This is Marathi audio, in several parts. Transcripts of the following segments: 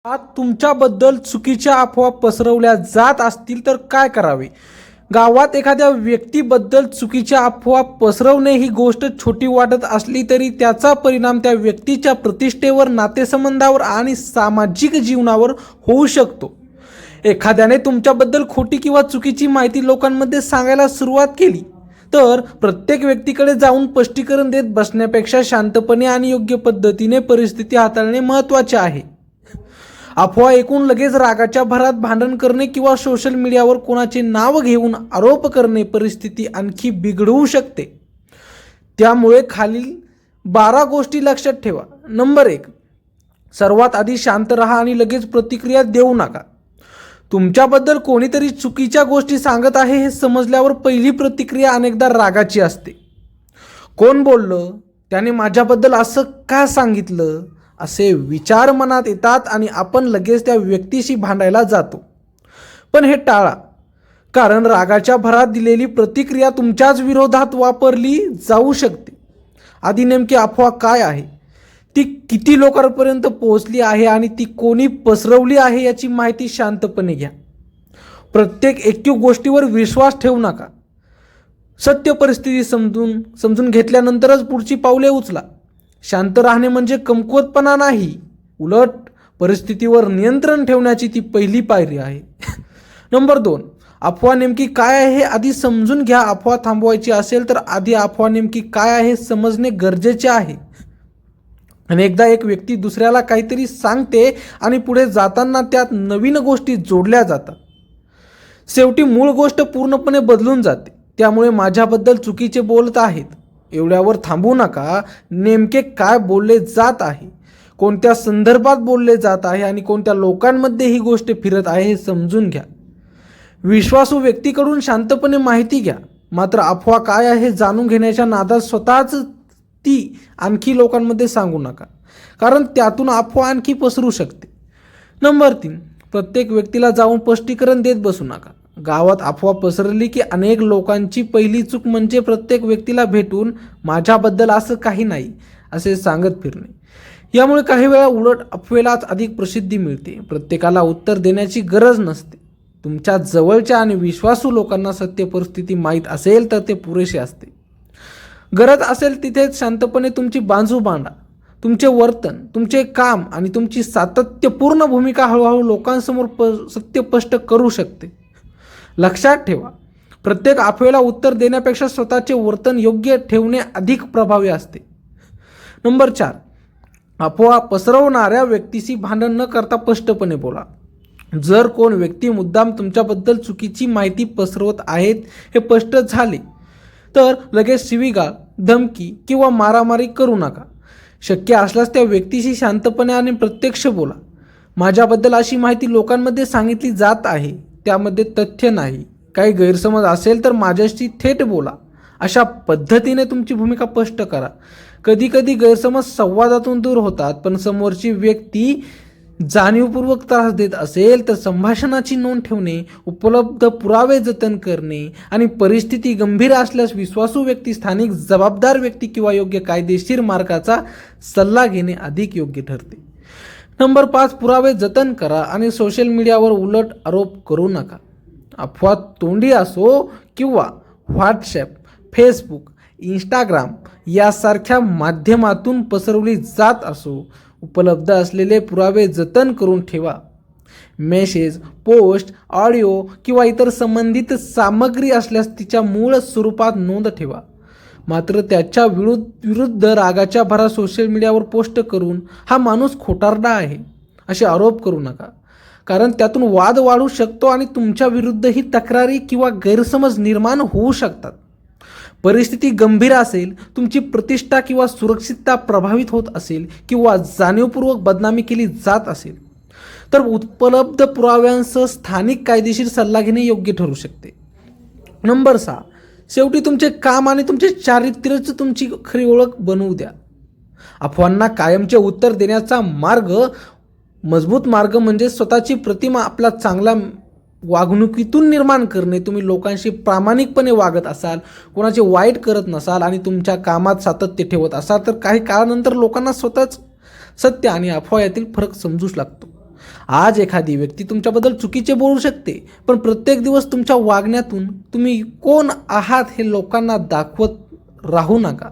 आज तुमच्याबद्दल चुकीच्या अफवा पसरवल्या जात असतील तर काय करावे? गावात एखाद्या व्यक्तीबद्दल चुकीच्या अफवा पसरवणे ही गोष्ट छोटी वाटत असली तरी त्याचा परिणाम त्या व्यक्तीच्या प्रतिष्ठेवर, नातेसंबंधावर आणि सामाजिक जीवनावर होऊ शकतो. एखाद्याने तुमच्याबद्दल खोटी किंवा चुकीची माहिती लोकांमध्ये सांगायला सुरुवात केली तर प्रत्येक व्यक्तीकडे जाऊन स्पष्टीकरण देत बसण्यापेक्षा शांतपणे आणि योग्य पद्धतीने परिस्थिती हाताळणे महत्त्वाचे आहे. अफवा ऐकून लगेच रागाच्या भरात भांडण करणे किंवा सोशल मीडियावर कोणाचे नाव घेऊन आरोप करणे परिस्थिती आणखी बिघडवू शकते. त्यामुळे खालील 12 गोष्टी लक्षात ठेवा. नंबर 1, सर्वात आधी शांत राहा आणि लगेच प्रतिक्रिया देऊ नका. तुमच्याबद्दल कोणीतरी चुकीच्या गोष्टी सांगत आहे हे समजल्यावर पहिली प्रतिक्रिया अनेकदा रागाची असते. कोण बोललं? त्याने माझ्याबद्दल असं का सांगितलं? असे विचार मनात येतात आणि आपण लगेच त्या व्यक्तीशी भांडायला जातो. पण हे टाळा, कारण रागाच्या भरात दिलेली प्रतिक्रिया तुमच्याच विरोधात वापरली जाऊ शकते. आधी नेमकी अफवा काय आहे, ती किती लोकांपर्यंत पोहोचली आहे आणि ती कोणी पसरवली आहे याची माहिती शांतपणे घ्या. प्रत्येक ऐकीव गोष्टीवर विश्वास ठेवू नका. सत्य परिस्थिती समजून घेतल्यानंतरच पुढची पावले उचला. शांत राहणे म्हणजे कमकुवतपणा नाही, उलट परिस्थितीवर नियंत्रण ठेवण्याची ती पहिली पायरी आहे. नंबर 2, अफवा नेमकी काय आहे हे आधी समजून घ्या. अफवा थांबवायची असेल तर आधी अफवा नेमकी काय आहे हे समजणे गरजेचे आहे. अनेकदा एक व्यक्ती दुसऱ्याला काहीतरी सांगते आणि पुढे जाताना त्यात नवीन गोष्टी जोडल्या जातात. शेवटी मूळ गोष्ट पूर्णपणे बदलून जाते. त्यामुळे माझ्याबद्दल चुकीचे बोलत आहेत एवढ्यावर थांबू नका. नेमके काय बोलले जात आहे, कोणत्या संदर्भात बोलले जात आहे आणि कोणत्या लोकांमध्ये ही गोष्ट फिरत आहे हे समजून घ्या. विश्वासू व्यक्तीकडून शांतपणे माहिती घ्या. मात्र अफवा काय आहे हे जाणून घेण्याच्या नादात स्वतःच ती आणखी लोकांमध्ये सांगू नका, कारण त्यातून अफवा आणखी पसरू शकते. नंबर 3, प्रत्येक व्यक्तीला जाऊन स्पष्टीकरण देत बसू नका. गावात अफवा पसरली की अनेक लोकांची पहिली चूक म्हणजे प्रत्येक व्यक्तीला भेटून माझ्याबद्दल असं काही नाही असे सांगत फिरणे. यामुळे काही वेळा उलट अफवेलाच अधिक प्रसिद्धी मिळते. प्रत्येकाला उत्तर देण्याची गरज नसते. तुमच्या जवळच्या आणि विश्वासू लोकांना सत्य परिस्थिती माहीत असेल तर ते पुरेसे असते. गरज असेल तिथेच शांतपणे तुमची बाजू मांडा. तुमचे वर्तन, तुमचे काम आणि तुमची सातत्यपूर्ण भूमिका हळूहळू लोकांसमोर सत्य स्पष्ट करू शकते. लक्षात ठेवा, प्रत्येक अफवेला उत्तर देण्यापेक्षा स्वतःचे वर्तन योग्य ठेवणे अधिक प्रभावी असते. नंबर 4, अफवा पसरवणाऱ्या व्यक्तीशी भांडण न करता स्पष्टपणे बोला. जर कोण व्यक्ती मुद्दाम तुमच्याबद्दल चुकीची माहिती पसरवत आहेत हे स्पष्ट झाले तर लगेच शिवीगाळ, धमकी किंवा मारामारी करू नका. शक्य असल्यास त्या व्यक्तीशी शांतपणे आणि प्रत्यक्ष बोला. माझ्याबद्दल अशी माहिती लोकांमध्ये सांगितली जात आहे, त्यामध्ये तथ्य नाही. काही गैरसमज असेल तर माझ्याशी थेट बोला. अशा पद्धतीने तुमची भूमिका स्पष्ट करा. कधीकधी गैरसमज संवादातून दूर होतात, पण समोरची व्यक्ती जाणीवपूर्वक त्रास देत असेल तर संभाषणाची नोंद ठेवणे, उपलब्ध पुरावे जतन करणे आणि परिस्थिती गंभीर असल्यास विश्वासू व्यक्ती, स्थानिक जबाबदार व्यक्ती किंवा योग्य कायदेशीर मार्गाचा सल्ला घेणे अधिक योग्य ठरते. नंबर 5, पुरावे जतन करा आणि सोशल मीडियावर उलट आरोप करू नका. अफवा तोंडी असो किंवा व्हॉट्सॲप, फेसबुक, इंस्टाग्राम यासारख्या माध्यमातून पसरवली जात असो, उपलब्ध असलेले पुरावे जतन करून ठेवा. मेसेज, पोस्ट, ऑडिओ किंवा इतर संबंधित सामग्री असल्यास तिच्या मूळ स्वरूपात नोंद ठेवा. मात्र त्याच्या विरुद्ध रागाच्या भरात सोशल मीडियावर पोस्ट करून हा माणूस खोटारडा आहे असे आरोप करू नका, कारण त्यातून वाद वाढू शकतो आणि तुमच्या विरुद्धही तक्रारी किंवा गैरसमज निर्माण होऊ शकतात. परिस्थिती गंभीर असेल, तुमची प्रतिष्ठा किंवा सुरक्षितता प्रभावित होत असेल किंवा जाणीवपूर्वक बदनामी केली जात असेल तर उपलब्ध पुराव्यांसह स्थानिक कायदेशीर सल्ला घेणे योग्य ठरू शकते. नंबर 6, शेवटी तुमचे काम आणि तुमचे चारित्र्यच तुमची खरी ओळख बनवू द्या. अफवांना कायमचे उत्तर देण्याचा मजबूत मार्ग म्हणजे स्वतःची प्रतिमा आपला चांगला वागणुकीतून निर्माण करणे. तुम्ही लोकांशी प्रामाणिकपणे वागत असाल, कोणाचे वाईट करत नसाल आणि तुमच्या कामात सातत्य ठेवत असाल तर काही काळानंतर लोकांना स्वतःच सत्य आणि अफवा यातील फरक समजूच लागतो. आज एखादी व्यक्ती तुमच्याबद्दल चुकीचे बोलू शकते, पण प्रत्येक दिवस तुमच्या वागण्यातून तुम्ही कोण आहात हे लोकांना दाखवत राहू नका.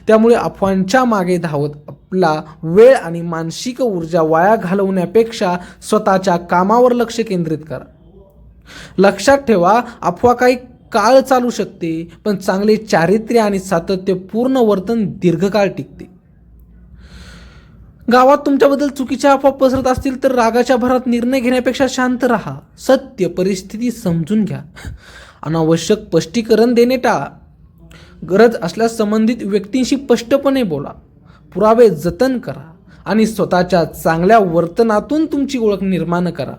त्यामुळे अफवांच्या मागे धावत आपला वेळ आणि मानसिक ऊर्जा वाया घालवण्यापेक्षा स्वतःच्या कामावर लक्ष केंद्रित करा. लक्षात ठेवा, अफवा काही काळ चालू शकते, पण चांगले चारित्र्य आणि सातत्यपूर्ण वर्तन दीर्घकाळ टिकते. गावात तुमच्याबद्दल चुकीच्या अफवा पसरत असतील तर रागाच्या भरात निर्णय घेण्यापेक्षा शांत राहा. सत्य परिस्थिती समजून घ्या. अनावश्यक स्पष्टीकरण देणे टाळा. गरज असल्यास संबंधित व्यक्तींशी स्पष्टपणे बोला. पुरावे जतन करा आणि स्वतःच्या चांगल्या वर्तनातून तुमची ओळख निर्माण करा.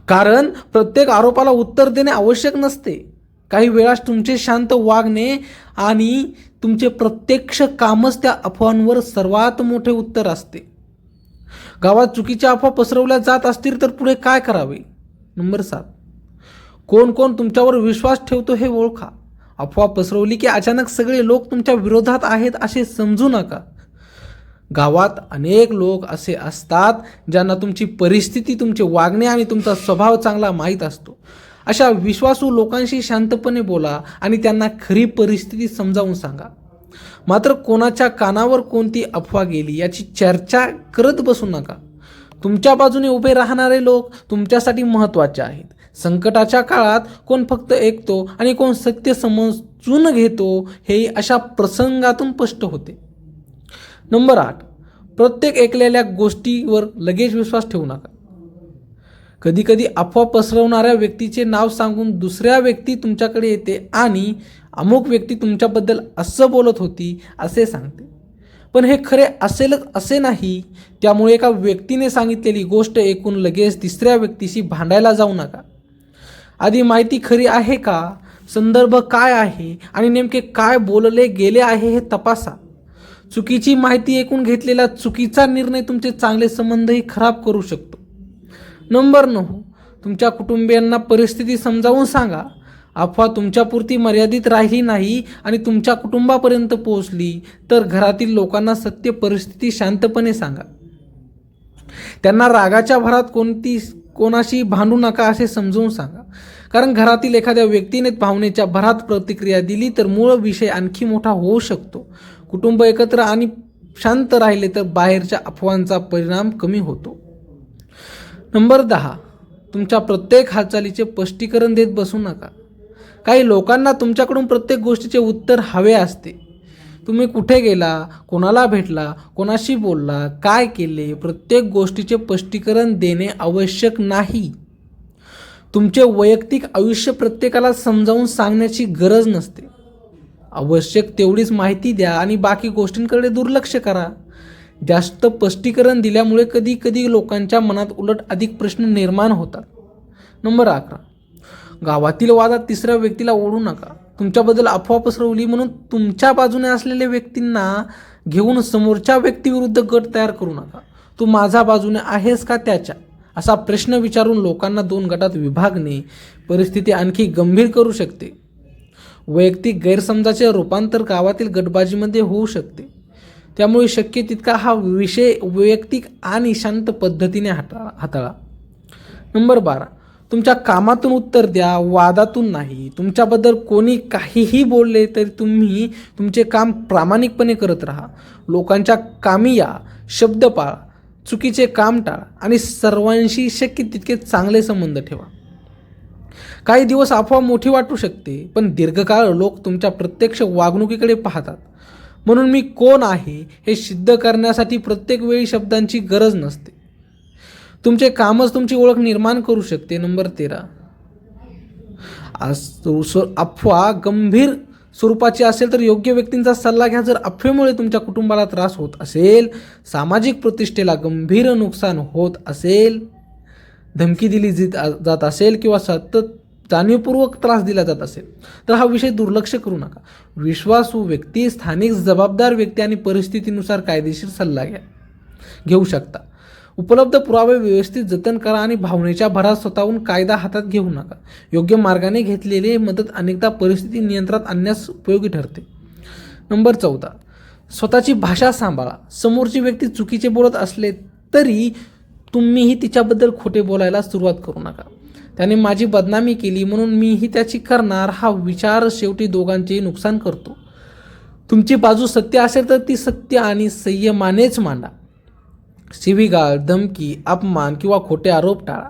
कारण प्रत्येक आरोपाला उत्तर देणे आवश्यक नसते. काही वेळास तुमचे शांत वागणे आणि तुमचे प्रत्यक्ष कामच त्या अफवांवर सर्वात मोठे उत्तर असते. गावात चुकीच्या अफवा पसरवल्या जात असतील तर पुढे काय करावे? नंबर 7, कोण कोण तुमच्यावर विश्वास ठेवतो हे ओळखा. अफवा पसरवली की अचानक सगळे लोक तुमच्या विरोधात आहेत असे समजू नका. गावात अनेक लोक असे असतात ज्यांना तुमची परिस्थिती, तुमचे वागणे आणि तुमचा स्वभाव चांगला माहीत असतो. अशा विश्वासू लोकांशी शांतपणे बोला आणि त्यांना खरी परिस्थिती समजावून सांगा. मात्र कोणाच्या कानावर कोणती अफवा गेली याची चर्चा करत बसू नका. तुमच्या बाजूने उभे राहणारे लोक तुमच्यासाठी महत्त्वाचे आहेत. संकटाच्या काळात कोण फक्त ऐकतो आणि कोण सत्य समजून घेतो हे अशा प्रसंगातून स्पष्ट होते. नंबर 8, प्रत्येक ऐकलेल्या गोष्टीवर लगेच विश्वास ठेवू नका. कधीकधी अफवा पसरवणाऱ्या व्यक्तीचे नाव सांगून दुसऱ्या व्यक्ती तुमच्याकडे येते आणि अमुक व्यक्ती तुमच्याबद्दल असं बोलत होती असे सांगते, पण हे खरे असेलच असे नाही. त्यामुळे एका व्यक्तीने सांगितलेली गोष्ट ऐकून लगेच तिसऱ्या व्यक्तीशी भांडायला जाऊ नका. आधी माहिती खरी आहे का, संदर्भ काय आहे आणि नेमके काय बोलले गेले आहे हे तपासा. चुकीची माहिती ऐकून घेतलेला चुकीचा निर्णय तुमचे चांगले संबंधही खराब करू शकतो. नंबर 9, तुमच्या कुटुंबियांना परिस्थिती समजावून सांगा. अफवा तुमच्यापुरती मर्यादित राहिली नाही आणि तुमच्या कुटुंबापर्यंत पोहोचली तर घरातील लोकांना सत्य परिस्थिती शांतपणे सांगा. त्यांना रागाच्या भरात कोणाशी भांडू नका असे समजून सांगा. कारण घरातील एखाद्या व्यक्तीने भावनेच्या भरात प्रतिक्रिया दिली तर मूळ विषय आणखी मोठा होऊ शकतो. कुटुंब एकत्र आणि शांत राहिले तर बाहेरच्या अफवांचा परिणाम कमी होतो. नंबर 10, तुमच्या प्रत्येक हालचालीचे स्पष्टीकरण देत बसू नका. काही लोकांना तुमच्याकडून प्रत्येक गोष्टीचे उत्तर हवे असते. तुम्ही कुठे गेला, कोणाला भेटला, कोणाशी बोलला, काय केले, प्रत्येक गोष्टीचे स्पष्टीकरण देणे आवश्यक नाही. तुमचे वैयक्तिक आयुष्य प्रत्येकाला समजावून सांगण्याची गरज नसते. आवश्यक तेवढीच माहिती द्या आणि बाकी गोष्टींकडे दुर्लक्ष करा. जास्त स्पष्टीकरण दिल्यामुळे कधी कधी लोकांच्या मनात उलट अधिक प्रश्न निर्माण होतात. नंबर 11, गावातील वादात तिसऱ्या व्यक्तीला ओढू नका. तुमच्याबद्दल अफवा पसरवली म्हणून तुमच्या बाजूने असलेल्या व्यक्तींना घेऊन समोरच्या व्यक्तीविरुद्ध गट तयार करू नका. तू माझ्या बाजूने आहेस का त्याच्या, असा प्रश्न विचारून लोकांना 2 गटात विभागणे परिस्थिती आणखी गंभीर करू शकते. वैयक्तिक गैरसमजाचे रूपांतर गावातील गटबाजीमध्ये होऊ शकते. त्यामुळे शक्य तितका हा विषय वैयक्तिक आणि शांत पद्धतीने हाताळा. नंबर 12, तुमच्या कामातून उत्तर द्या, वादातून नाही. तुमच्याबद्दल कोणी काहीही बोलले तरी तुम्ही तुमचे काम प्रामाणिकपणे करत राहा. लोकांच्या कामी या, शब्द पाळा, चुकीचे काम टाळा आणि सर्वांशी शक्य तितके चांगले संबंध ठेवा. काही दिवस अफवा मोठी वाटू शकते, पण दीर्घकाळ लोक तुमच्या प्रत्यक्ष वागणुकीकडे पाहतात. म्हणून मी कोण आहे हे सिद्ध करण्यासाठी प्रत्येक वेळी शब्दांची गरज नसते. तुमचे कामच तुमची ओळख निर्माण करू शकते. नंबर 13, अफवा गंभीर स्वरूपाची असेल तर योग्य व्यक्तींचा सल्ला घ्या. जर अफवेमुळे तुमच्या कुटुंबाला त्रास होत असेल, सामाजिक प्रतिष्ठेला गंभीर नुकसान होत असेल, धमकी दिली जात असेल किंवा सतत जाणीवपूर्वक त्रास दिला जात असेल तर हा विषय दुर्लक्ष करू नका. विश्वासू व्यक्ती, स्थानिक जबाबदार व्यक्ती आणि परिस्थितीनुसार कायदेशीर सल्ला घेऊ शकता. उपलब्ध पुरावे व्यवस्थित जतन करा आणि भावनेच्या भरात स्वतःहून कायदा हातात घेऊ नका. योग्य मार्गाने घेतलेली मदत अनेकदा परिस्थिती नियंत्रणात आणण्यास उपयोगी ठरते. नंबर 14, स्वतःची भाषा सांभाळा. समोरची व्यक्ती चुकीचे बोलत असले तरी तुम्हीही तिच्याबद्दल खोटे बोलायला सुरुवात करू नका. त्याने माझी बदनामी केली म्हणून मीही त्याची करणार, हा विचार शेवटी दोघांचेही नुकसान करतो. तुमची बाजू सत्य असेल तर ती सत्य आणि संयमानेच मांडा. शिवीगाळ, धमकी, अपमान किंवा खोटे आरोप टाळा,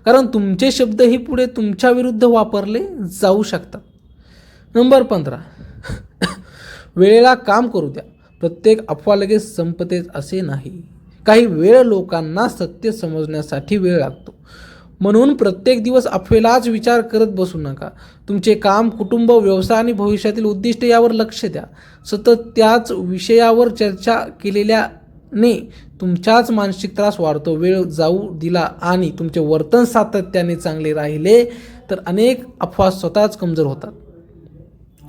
कारण तुमचे शब्दही पुढे तुमच्या विरुद्ध वापरले जाऊ शकतात. नंबर 15, वेळेला काम करू द्या. प्रत्येक अफवा लगेच संपतेच असे नाही. काही वेळ लोकांना सत्य समजण्यासाठी वेळ लागतो. म्हणून प्रत्येक दिवस अफवेलाच विचार करत बसू नका. तुमचे काम, कुटुंब, व्यवसाय आणि भविष्यातील उद्दिष्ट यावर लक्ष द्या. सतत त्याच विषयावर चर्चा केलेल्याने तुमचाच मानसिक त्रास वाढतो. वेळ जाऊ दिला आणि तुमचे वर्तन सातत्याने चांगले राहिले तर अनेक अफवा स्वतःच कमजोर होतात.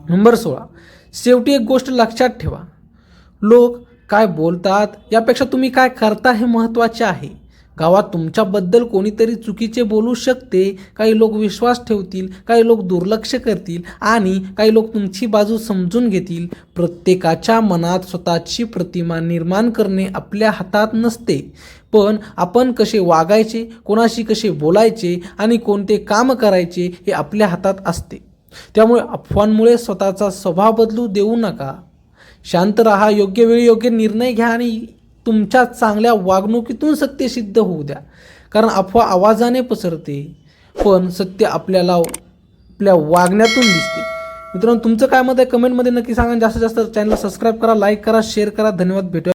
नंबर 16, शेवटी एक गोष्ट लक्षात ठेवा. लोक काय बोलतात यापेक्षा तुम्ही काय करता हे महत्त्वाचे आहे. गावात तुमच्याबद्दल कोणीतरी चुकीचे बोलू शकते. काही लोक विश्वास ठेवतील, काही लोक दुर्लक्ष करतील आणि काही लोक तुमची बाजू समजून घेतील. प्रत्येकाच्या मनात स्वतःची प्रतिमा निर्माण करणे आपल्या हातात नसते, पण आपण कसे वागायचे, कोणाशी कसे बोलायचे आणि कोणते काम करायचे हे आपल्या हातात असते. त्यामुळे अफवांमुळे स्वतःचा स्वभाव बदलू देऊ नका. शांत राहा, योग्य वेळी योग्य निर्णय घ्या आणि तुमच्या चांगल्या वागणुकीतून सत्य सिद्ध होऊ द्या. कारण अफवा आवाजाने पसरते, पण सत्य आपल्याला आपल्या वागण्यातून दिसते. मित्रांनो, तुमचं काय मत आहे कमेंटमध्ये नक्की सांगा. जास्तीत जास्त चॅनलला सबस्क्राईब करा, लाईक करा, शेअर करा. धन्यवाद. भेटूया.